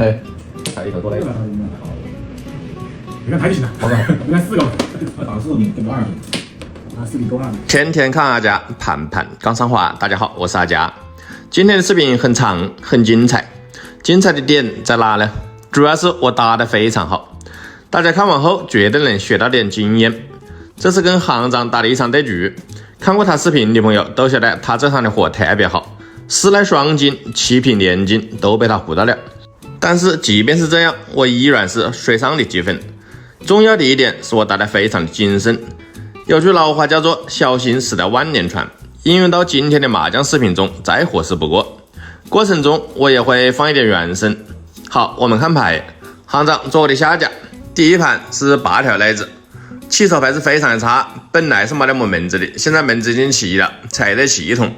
嘿，才一头多嘞。你看太就行了，好吧？你看4个，打4你跟2啊，4比2。天天看阿佳，盘盘刚上滑。大家好，我是阿佳。今天的视频很长，很精彩。精彩的点在哪呢？主要是我打得非常好，大家看完后绝对能学到点经验。这是跟行长打的一场对局，看过他视频的朋友都晓得他这场的火特别好，4来双金，7平连金都被他胡到了。但是即便是这样，我依然是水上的积分。重要的一点是我打得非常的谨慎。有句老话叫做小心驶得万年船，应用到今天的麻将视频中再合适不过。过程中我也会放一点原声。好，我们看牌，行长做我的下家。第一盘是8条类子，起手牌是非常的差，本来是没得门子的，现在门子已经齐了，才得系统。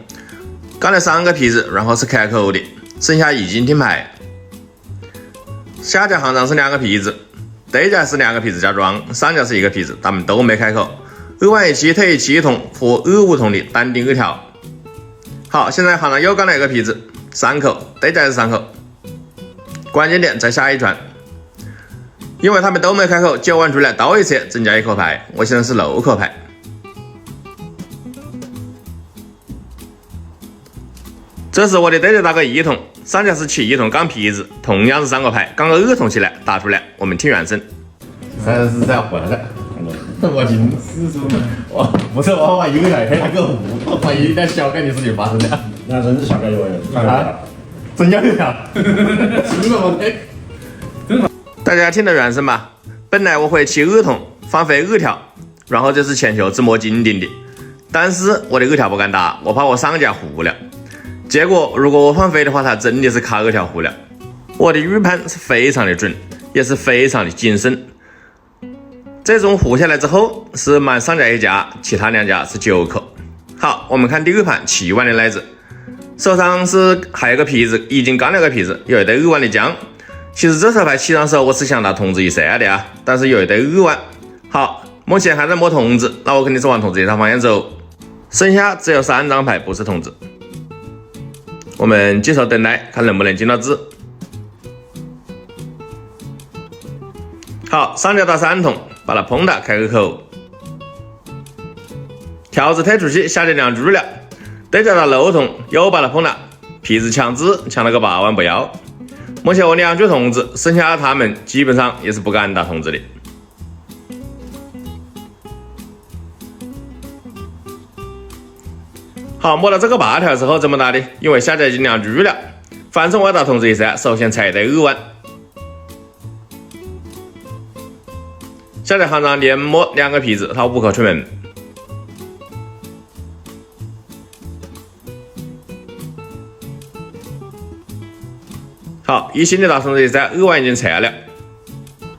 刚才3个皮子，然后是开口的，剩下已经听牌。下家行长是2个皮子，对家是2个皮子加庄，上家是1个皮子，他们都没开口。2万1七退7筒和2五筒的单定2条。好，现在行长又干了1个皮子，3口，对家是3口。关键点在下一转，因为他们都没开口，9万出来倒一侧增加1口牌，我现在是6口牌。这时我的对家打个1筒，上家是7筒杠皮子，同样是3个牌，刚个2筒起来打出来，我们听原声。34才回来了，我今我不是我把1个来黑他个5，万一点小概率事情发生了。那真是小概率啊！真要6条，是吗？大家听到原声吧？本来我会起2筒，放飞2条，然后就是前球自摸金顶的，但是我的2条不敢打，我怕我上家胡了。结果如果我放飞的话，他真的是卡2条胡了。我的预判是非常的准，也是非常的谨慎。这种胡下来之后是满上家1家，其他2家是9口。好，我们看第2盘7万的类子，手上是还有个皮子，已经干了个皮子，有一对2万的将。其实这手牌起上手我是想打筒子以下的啊，但是有一对2万。好，目前还在摸筒子，那我肯定是往筒子这条方向走。剩下只有3张牌不是筒子，我们继续等待，看能不能进到字。好，上家打3筒，把它碰打开个口，条子退出去，下家2注了。对家打6筒，又把它碰了，皮子抢字，抢了个8万不要。目前我2注筒子，剩下他们基本上也是不敢打筒子的。好，摸到这个8条之后怎么打的？因为下家已经2注了，反正我要打筒子以下，首先踩对2万。下家行长连摸2个皮子，他5口出门。好，一心的打筒子以下，2万已经拆了。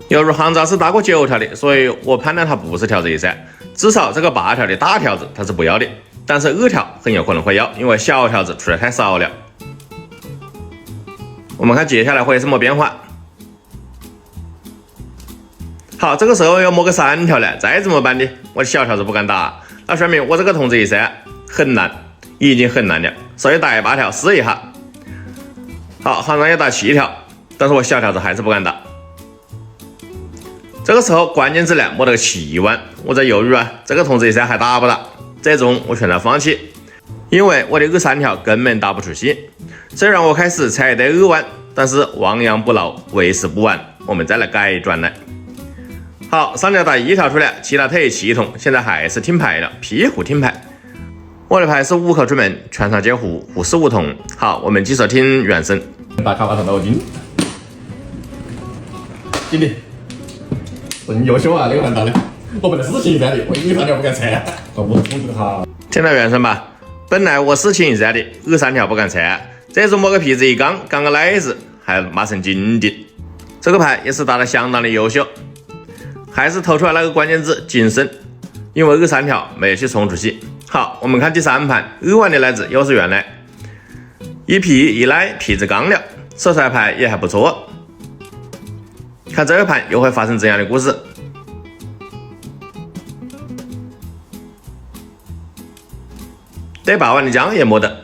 由于行长是打过9条的，所以我判断他不是条子以下，至少这个8条的大条子他是不要的，但是2条很有可能会要，因为小条子出来太少了。我们看接下来会有什么变化。好，这个时候要摸个3条了，再怎么办的？我的小条子不敢打，那说明我这个筒子以下很难，已经很难了，所以打8条试一下。好，行长要打7条，但是我小条子还是不敢打。这个时候关键质量摸到个7万，我在犹豫啊，这个筒子以下还打不打？最终我选择放弃，因为我的3条根本打不出去。虽然我开始踩对2万，但是亡羊补牢，为时不晚，我们再来改转来。好，上家打1条出来，其他退7筒，现在还是听牌了，屁胡听牌。我的牌是5口出门，全场皆胡，胡是5筒。好，我们继续听原声。打卡把头金，经理，真优秀啊！这个盘打的，我本来4清以下的，我1条不敢拆，我不控制他。听到原声吧？本来我4清以下的，3条不敢拆，这种摸个皮子一杠，杠个类子，还马成金的。这个牌也是打得相当的优秀，还是投出来那个关键字谨慎，因为3条没有去冲出去。好，我们看第3盘2万的类子又是原来一皮一赖，皮子刚了，手彩牌也还不错。看这个盘又会发生怎样的故事？对8万的将也摸得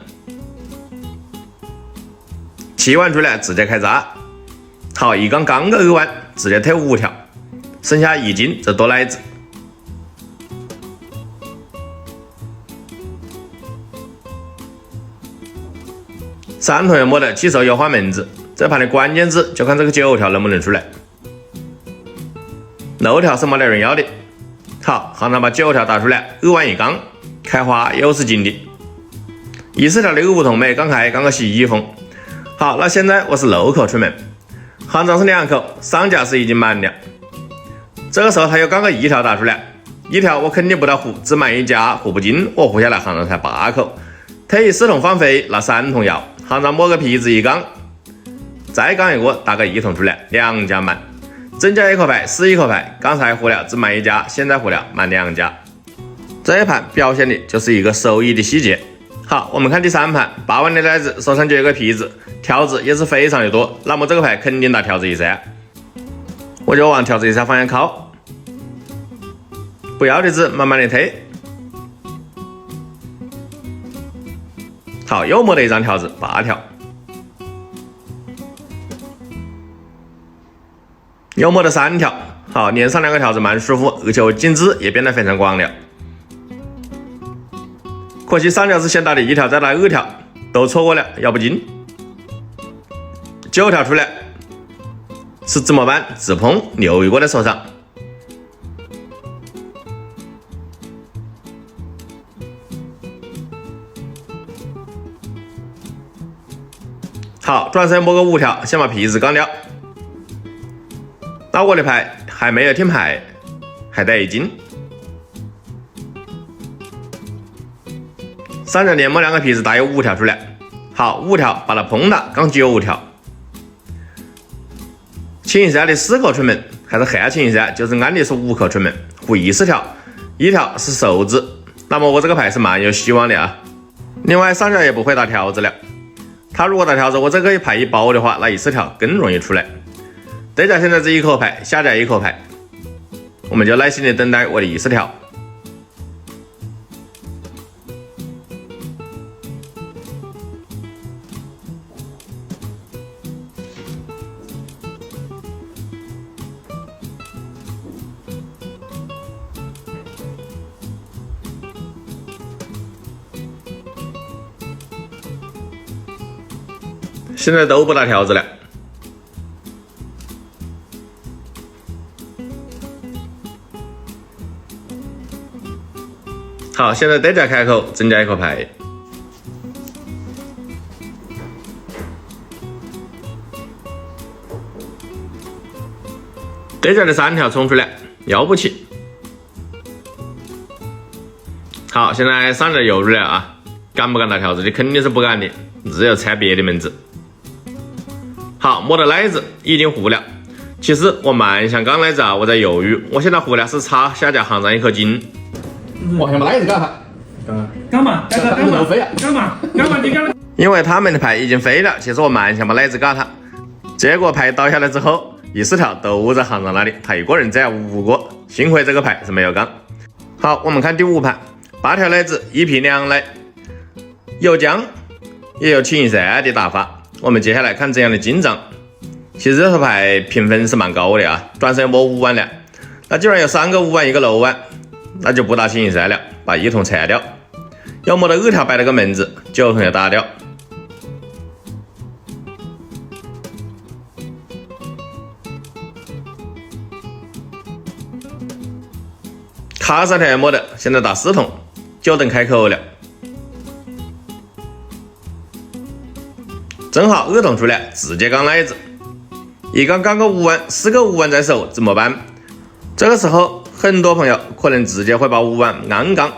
，7万出来直接开闸。好，一缸刚个2万，直接推5条，剩下1斤这多奶子。3同学摸的起手要换门子，这盘的关键字就看这个9条能不能出来。漏条是没得人要的。好，行长把9条打出来，2万1缸，开花又是金的。20条的梧桐梅刚开，刚个西风。好，那现在我是6口出门，行长是2口，上家是已经满了。这个时候他又刚个1条打出来，1条我肯定不到胡，只满1家胡不进，我胡下来行长才8口。推4桶放飞，那3桶要，行长摸个皮子1缸，再刚一个打个1桶出来，2家满，增加1口牌，11口牌，刚才胡了只满1家，现在胡了满2家。这一盘表现的就是一个收益的细节。好，我们看第3盘，8万的奶子手上就有个皮子，条子也是非常的多，那么这个牌肯定打条子1噻，我就往条子1噻方向靠，不要的字慢慢的推。好，又摸了1张条子，8条，又摸了3条，好，连上2个条子蛮舒服，而且我镜子也变得非常光了。可惜上条是先打的1条，再打2条，都错过了，要不进。9条出来，是怎么办？直碰留一个在手上。好，转身摸个5条，先把皮子干掉。那我的牌还没有听牌，还带1斤。上家连摸2个皮子，打有5条出来。好，5条把它碰了，刚9条。清一下的4口出门，还是还清一下，就是按理说5口出门，胡20条，1条是手字，那么我这个牌是蛮有希望的啊。另外上家也不会打条子了，他如果打条子，我这个牌一包的话，那20条更容易出来。对家现在是1口牌，下家1口牌，我们就耐心的等待我的20条。现在都不打条子了。好，现在对家开口，增加1口牌。对家的3条冲出来，要不起。好，现在上家又入了啊，敢不敢打条子的？肯定是不敢的，只有猜别的门子。好，摸的奶子已经胡了。其实我蛮想刚奶子啊，我在犹豫，我现在胡了是差下家行长1口金。我想把奶子干他，干嘛？干嘛？干嘛？你干嘛？因为他们的牌已经飞了，其实我蛮想把奶子嘎他，结果牌倒下来之后，20条都在行长那里，他一个人这样5个，幸亏这个牌是没有杠。好，我们看第5盘，8条奶子，1皮2奶，有将也有清一色的打法。我们接下来看这样的进账。其实这套牌评分是蛮高的啊，转身摸5万了。那既然有3个5万，1个6万，那就不打清一色了，把1桶拆掉。要摸到2条摆了个门子，9桶要打掉。卡3条也摸的，现在打4桶，就等开口了。正好2桶出来，直接杠奶子，一杠杠个5万，4个5万在手，怎么办？这个时候很多朋友可能直接会把5万暗杠，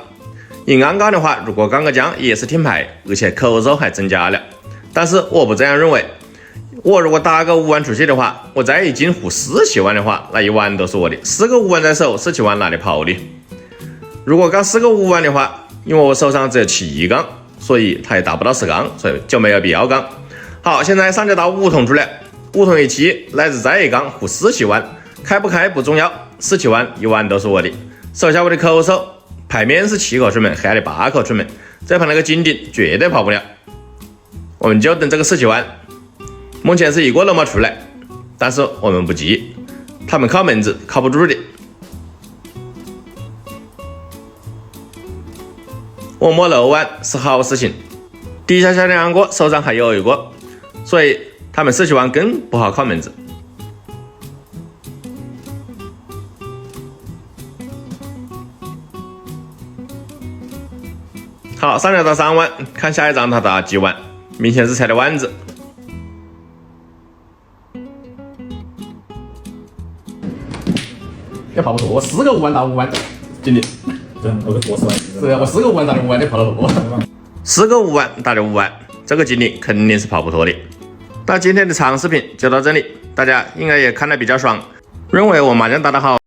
一暗杠的话，如果杠个将也是听牌，而且口手还增加了。但是我不这样认为，我如果打个5万出去的话，我再一进胡4、7万的话，那1万都是我的，4个5万在手，4、7万哪里跑的？如果杠4个5万的话，因为我手上只有7杠，所以他也打不到10杠，所以就没有必要杠。好，现在上家打5桶出来，5桶一起，奶子再一杠，胡4、7万，开不开不重要，4、7万1万都是我的。手下我的口手，牌面是7口出门，黑的8口出门，这盘那个金顶绝对跑不了。我们就等这个4、7万，目前是一个都没出来，但是我们不急，他们靠门子靠不住的。我摸漏碗是好事情，底下小2个手上还有一个，所以他们死起碗更不好靠门子。好，上来到3碗，看下一张他打几碗，明显是踩的碗子。也跑不脱，我4个5碗打5碗，经理。对，我4碗。是啊，我4个5碗打的5碗，你跑得脱。 4个5碗打的5碗，这个经理肯定是跑不脱的。那今天的长视频就到这里，大家应该也看得比较爽，认为我麻将打得好。